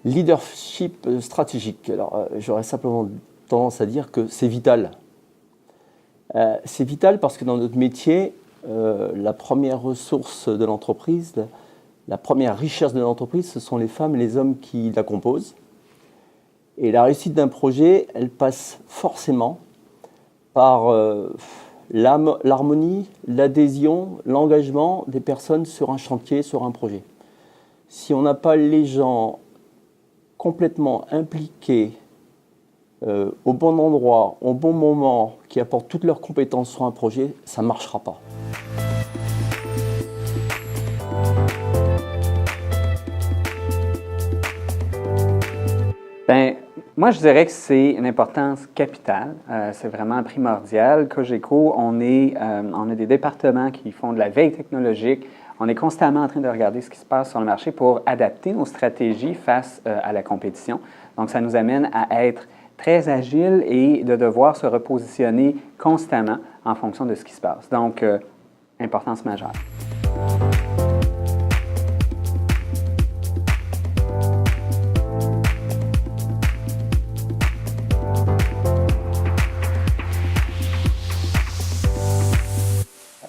Leadership stratégique. Alors, j'aurais simplement tendance à dire que c'est vital. C'est vital parce que dans notre métier, la première ressource de l'entreprise, la première richesse de l'entreprise, ce sont les femmes et les hommes qui la composent. Et la réussite d'un projet, elle passe forcément par l'harmonie, l'adhésion, l'engagement des personnes sur un chantier, sur un projet. Si on n'a pas les gens complètement impliqués au bon endroit, au bon moment, qui apportent toutes leurs compétences sur un projet, ça ne marchera pas. Bien, moi, je dirais que c'est une importance capitale. C'est vraiment primordial. Cogeco, on a des départements qui font de la veille technologique. On est constamment en train de regarder ce qui se passe sur le marché pour adapter nos stratégies face à la compétition. Donc, ça nous amène à être très agile et de devoir se repositionner constamment en fonction de ce qui se passe. Donc, importance majeure.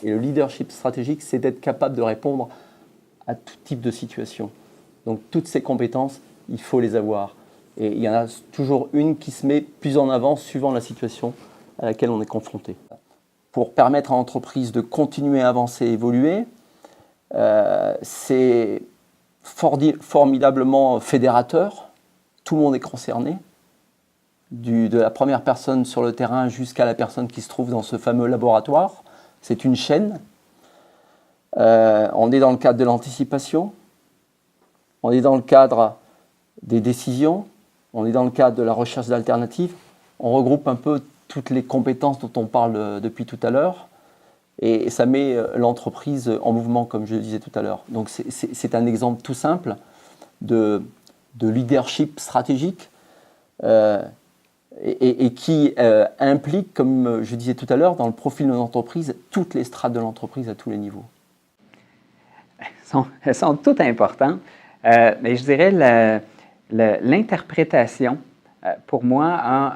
Et le leadership stratégique, c'est d'être capable de répondre à tout type de situation. Donc toutes ces compétences, il faut les avoir. Et il y en a toujours une qui se met plus en avant suivant la situation à laquelle on est confronté. Pour permettre à l'entreprise de continuer à avancer et évoluer, c'est formidablement fédérateur. Tout le monde est concerné, de la première personne sur le terrain jusqu'à la personne qui se trouve dans ce fameux laboratoire. C'est une chaîne. On est dans le cadre de l'anticipation, on est dans le cadre des décisions, on est dans le cadre de la recherche d'alternatives. On regroupe un peu toutes les compétences dont on parle depuis tout à l'heure et ça met l'entreprise en mouvement, comme je le disais tout à l'heure. Donc c'est un exemple tout simple de leadership stratégique et qui implique, comme je disais tout à l'heure, dans le profil de l'entreprise, toutes les strates de l'entreprise à tous les niveaux. Elles sont toutes importantes, mais je dirais l'interprétation, pour moi, a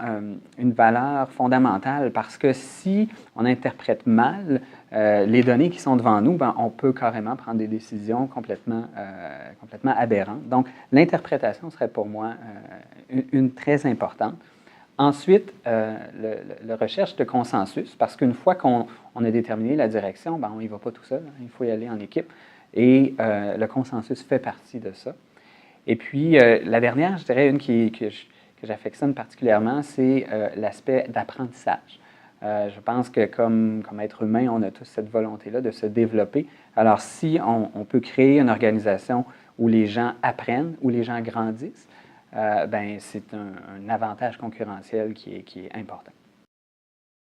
une valeur fondamentale parce que si on interprète mal les données qui sont devant nous, ben, on peut carrément prendre des décisions complètement aberrantes. Donc, l'interprétation serait pour moi une très importante. Ensuite, la recherche de consensus, parce qu'une fois qu'on a déterminé la direction, ben, on n'y va pas tout seul, hein, il faut y aller en équipe. Et le consensus fait partie de ça. Et puis, la dernière, je dirais, une que j'affectionne particulièrement, c'est l'aspect d'apprentissage. Je pense que comme être humain, on a tous cette volonté-là de se développer. Alors, si on peut créer une organisation où les gens apprennent, où les gens grandissent, ben, c'est un avantage concurrentiel qui est important.